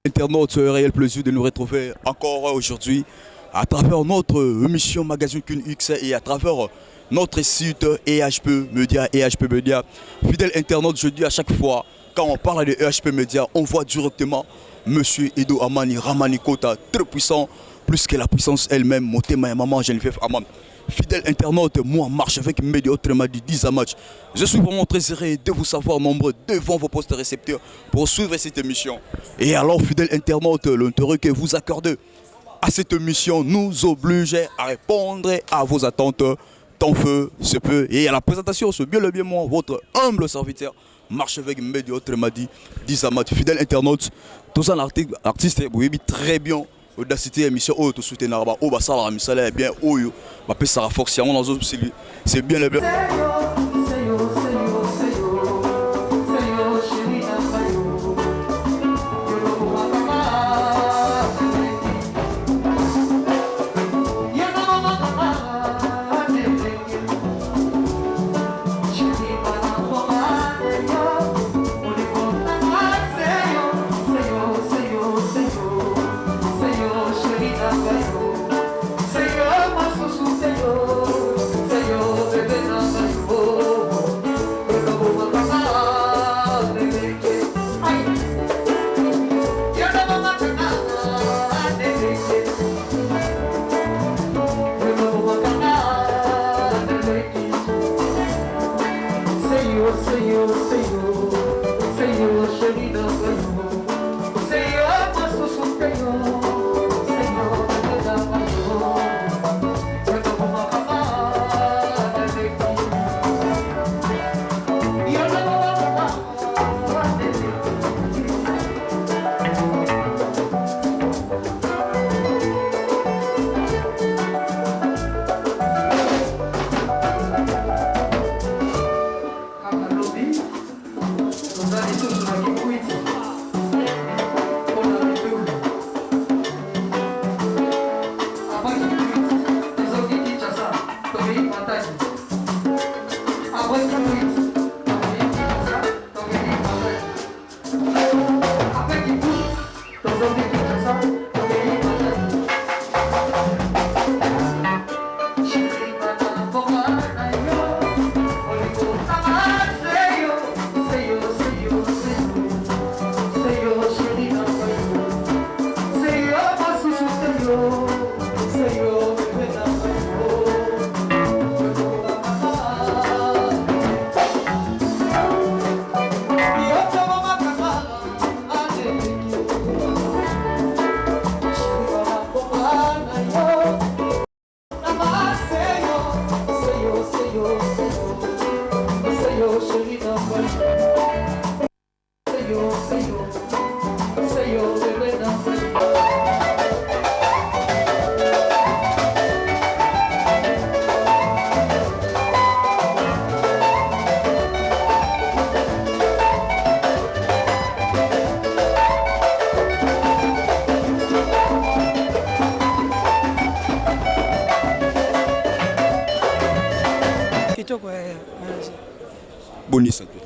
Internautes, réel plaisir de nous retrouver encore aujourd'hui à travers notre émission Magazine QNX et à travers notre site EHP Media, EHP Media. Fidèle internaute, je dis à chaque fois, quand on parle de EHP Media, on voit directement Monsieur Edo Amani Ramani Kota, très puissant, plus que la puissance elle-même, Motema et Maman Geneviève Aman. Fidèle internaute, moi marche avec Média autrement dit 10 à match. Je suis vraiment très heureux de vous savoir nombreux devant vos postes récepteurs pour suivre cette émission. Et alors, fidèle internaute, l'intérêt que vous accordez à cette émission nous oblige à répondre à vos attentes. Tant feu, se peut. Et à la présentation, c'est bien le bien moi, votre humble serviteur, marche avec Média autrement dit 10 à match. Fidèle internaute, tous un artiste, vous voyez très bien. Audacité émission oh tout soutenir là-bas oh bah ça la misala bien oh yo bah peut ça force c'est bien le bien.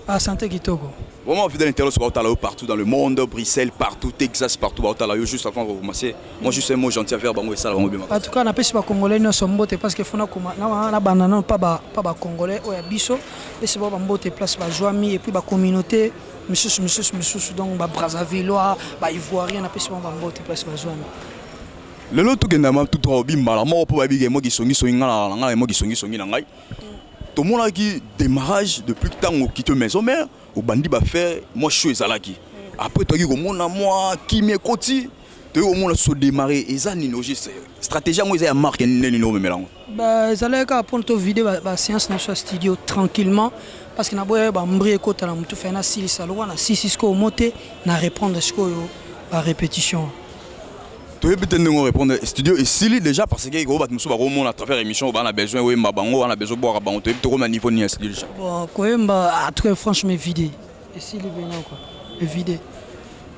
Ah, santé Kitoko. Vraiment fidèle internaute partout dans le monde, Bruxelles, partout, Texas, partout, juste avant de commencer. Moi, je suis un mot gentil à faire, et ça, vraiment bien. En tout cas, on a pas si Congolais ne sont beaux parce que faut na banana pas Congolais ou biso et c'est bon beau place ba joami et puis ba communauté monsieur donc ba Brazzavillois, ba Ivoirien na pas si beau place ba joami. Le lot tout que tout trop bien mal, moi pour baby moi qui songi ngala moi qui songi na ngai. Tout le monde a dit démarrage depuis que tu as quitté la maison mère, au bandit va faire moi je suis là qui. Après tu as dit au monde moi qui me côté, tu as au monde se démarrer et ça ni logique stratégie moi ils a marqué ni no me là. Bah ils allaient quand pour ton vidéo ba séance dans studio tranquillement parce que na boye ba mbri ko tala mutu fait na sili salwa na six ko monter na répondre ce ko ba répétition. Tu peux peut-être nous répondre studio et Sili déjà parce que gros nous sommes à travers l'émission on a besoin oui mabango on a besoin boire bango tu peux au niveau ni studio déjà. Bon quand même à très franchement vidé et Sili bien quoi vidé.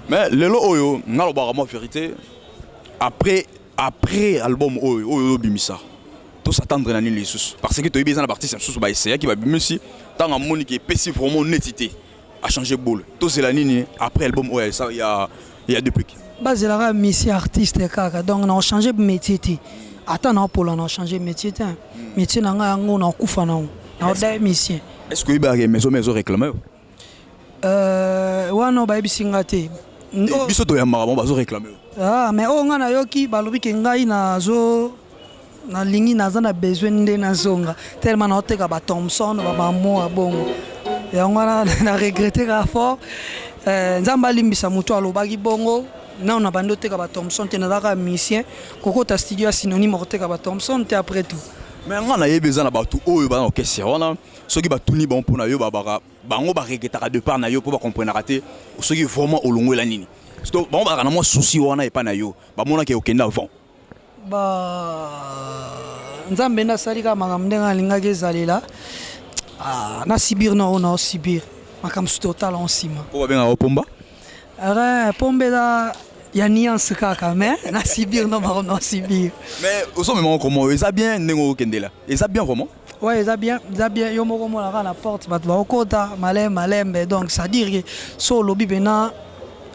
Mais le lot oyo ngalo ba vraiment vérité après album oyo bimisa tout s'attendre na nini lisusu parce que tu es dans la partie c'est lisusu ba essayer qui va bimisi tant à moni qui pesi vraiment netité à changer boule tout c'est la nini après album oyo ça il y a deux pics. bazelaka métier artiste kaka donc na changer métier te ata na polo na changer métier te métier na nga yango na kufa na na da métier est-ce que ba maison réclamer wana ba bisinga te biso to ya maramo bazo réclamer ah mais o nga na yoki balobi ke ngai na zo na lingi naza na besoin nde na zonga tellement na oteka ba Thompson ba mamo abongo yango na regretter ka fort nzamba limbisa mutu alobaki bongo na on a bando teka ba Thompson te na daka musicien kokota studio synonyme oteka ba Thompson te après tout mais nga na yebeza na batu oyo ba na okesi wana soki batuni bon pona yo babaka bango ba regretaka de part na yo po ba comprendre raté soki vraiment olongwela nini sto bon ba na mo souci wana e pa na yo ba mona ke okenda avant ba nzambe na salika makambo ndenge alingaki ezalela na sibir na sibir makambo total en sima po babenga opomba pombe da ya nuance kaka mais na sibir na sibir mais oso même comment ça bien ndenge okendela ça bien vraiment ouais ça bien yo moko mona na porte bat ba okota malembe donc ça dire que so lobi bena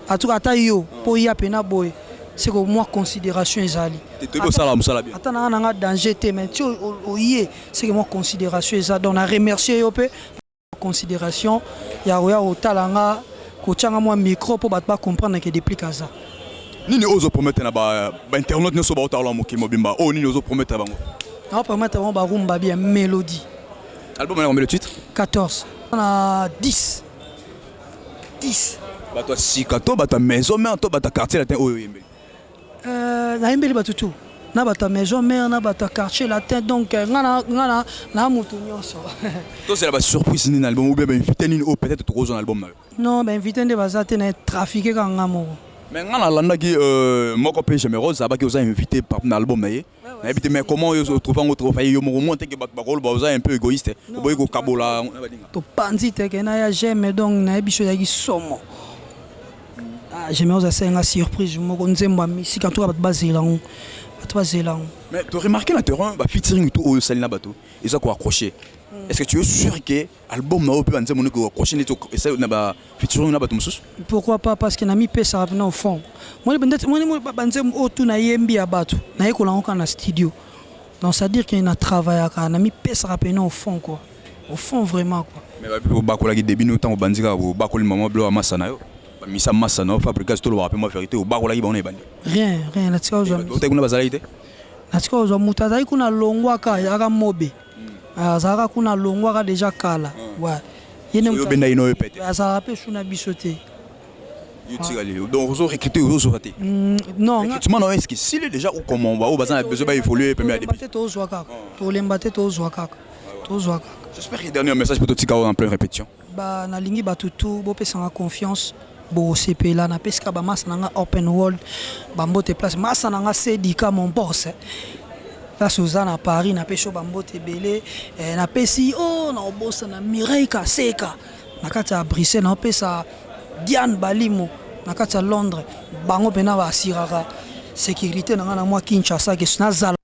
atuka ta yo po ya pena boy c'est que moi considération ezali te sala musala bien atana nga danger te mais tu oye c'est que moi considération ezali donc na remercier yo pe considération ya oya otalanga ko tchanga moi micro pour ba comprendre que depuis kaza nini ozo promettre na ba internet ne so ba otala mo kimobimba o nini ozo promettre bango na promettre ba rumba bien mélodie album na combien de titres 14 on a 10 ba toi sikato ba ta maison mais to ba ta quartier latin oyo yembeli na yembeli ba tutu na ba ta maison mère na ba ta quartier latin donc ngana na mutu nyonso to c'est la surprise ni album ou bien invité ni au peut-être trop un album na non ben invité de bazate na trafiquer ka ngamo mais ngana landa ki moko pe généreux ça ba ki vous invité par un album na ye na invité mais comment vous trouvez autre faille yo mo monter que ba rôle ba vous un peu égoïste boy ko kabola to panzi te ke na ya j'aime donc na biso ya ki somo j'aime aux assez une surprise moko nzemba musique en tout cas bazelango mais tu remarqué la terrain ba featuring tout au salina bateau et ça quoi accrocher est-ce que tu es sûr que album na peut nzemba ko accrocher ni to essa na ba featuring na bateau mususu pourquoi pas parce que na mi pesa rapina au fond moi banzem o tout na yembi ya bateau na yeko lango na studio donc ça dire qu'il a travaillé na mi pesa rapina au fond quoi au fond vraiment quoi mais ba ko la ki début no temps banzika ba ko le maman blo amasa na yo misa massa no fabriquer tout le rappel moi vérité au bakola ki ba on bandi rien na tsika zo o te kuna bazala ite na tsika zo mutaza kuna longwa ka yaka mobe azaka kuna longwa ka déjà kala ouais yene yo benda ino pete azaka pe shuna bisote yo tigale donc vous recruter vous raté non tu m'en est-ce que s'il est déjà ou comment on va au bazan besoin ba évoluer premier début to zo kaka to lembate to zo kaka j'espère que dernier message pour tika en pleine répétition ba na lingi batutu bo pesanga confiance bo sepela na peska ba masa nanga open world bambote place masa nanga sedika mon boss la Suzanne à Paris na pesho bambote belé na pesi na obosa na Mireille Kaseka na kati ya Bruxelles na pesa Diane Balimo na kati ya Londres bango pena ba asiraka sécurité nanga na moi Kinshasa ke na zala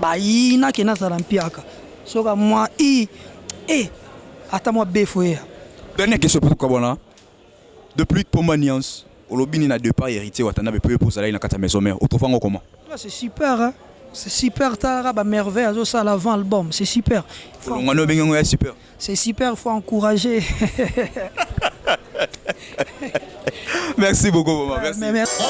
ba ina ke na zala mpiaka soka moi ata moi befoya dernière question pour toi bona depuis Pomba Nuance au lobby n'a deux pas hérité watana peut pour ça là na maison mère autrefois comment c'est super hein c'est super tara ba merveille ça l'avant album c'est super c'est super faut encourager merci beaucoup maman merci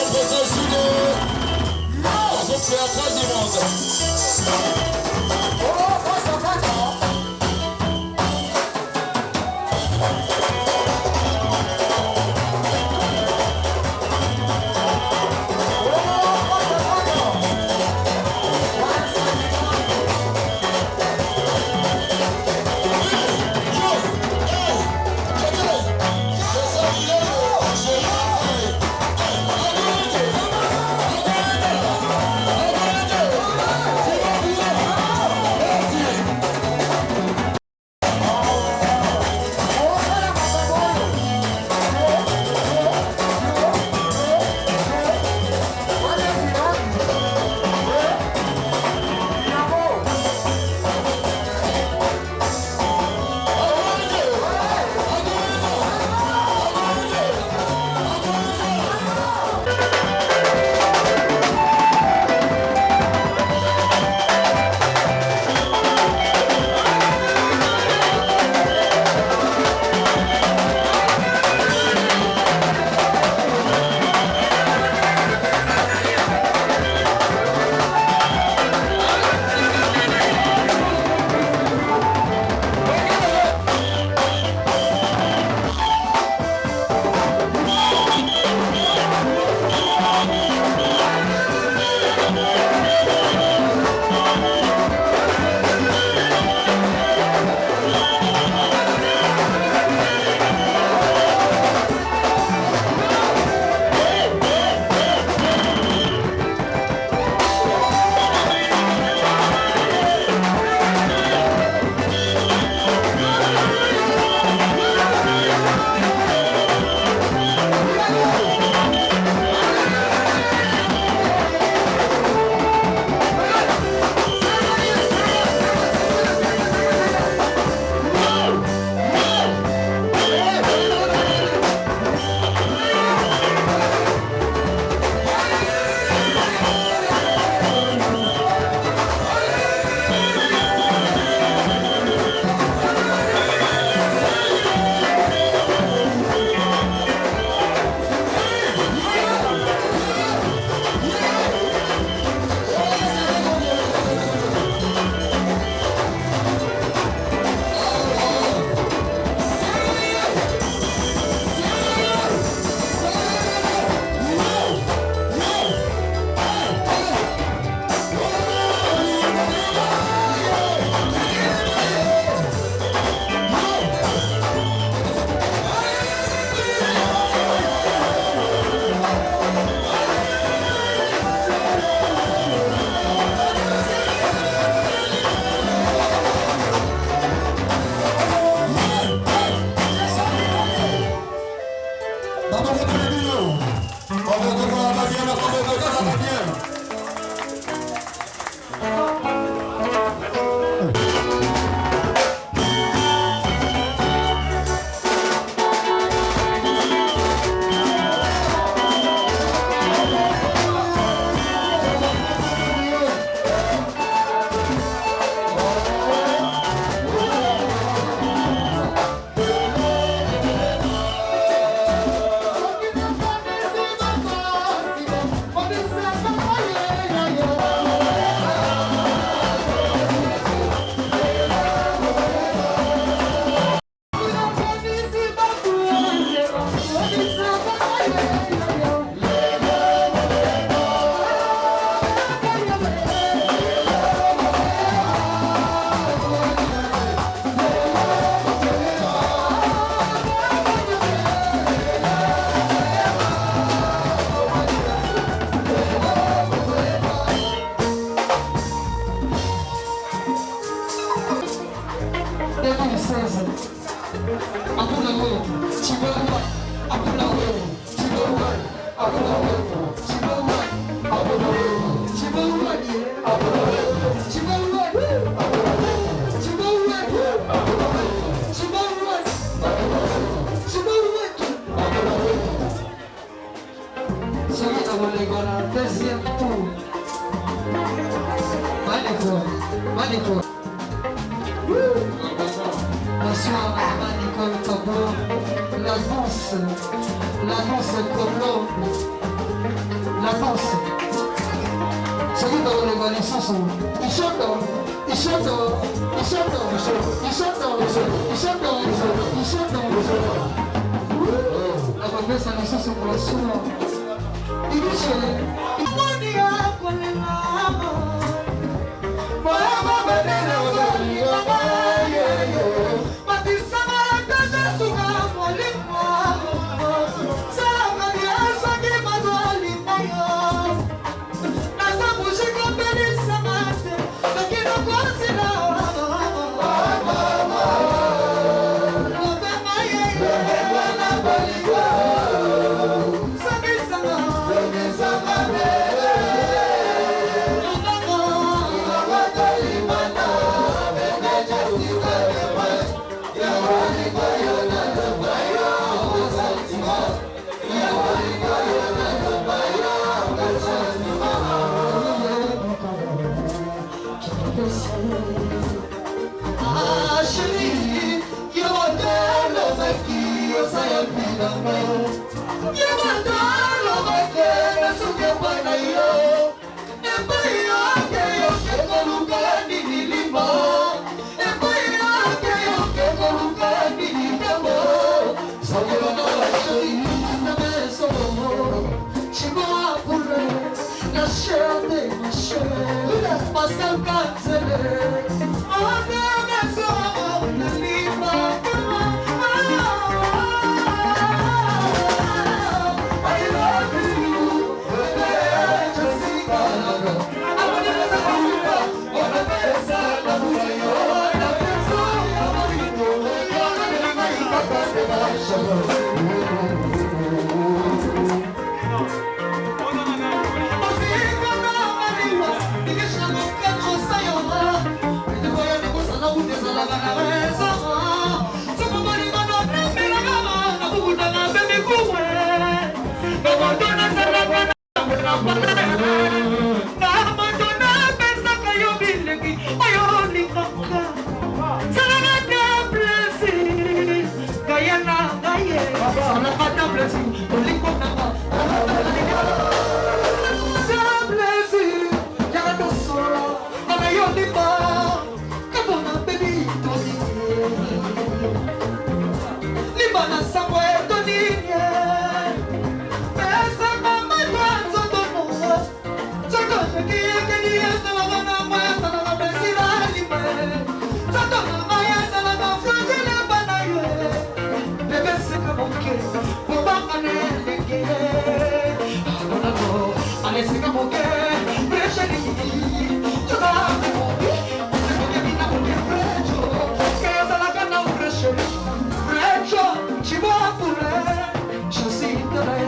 Just see the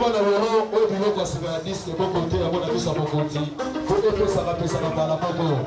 bana lelo oyo biloko ya sika ya diske bokote yango na biso ya mokonzi po epesaka pesa na mbala moko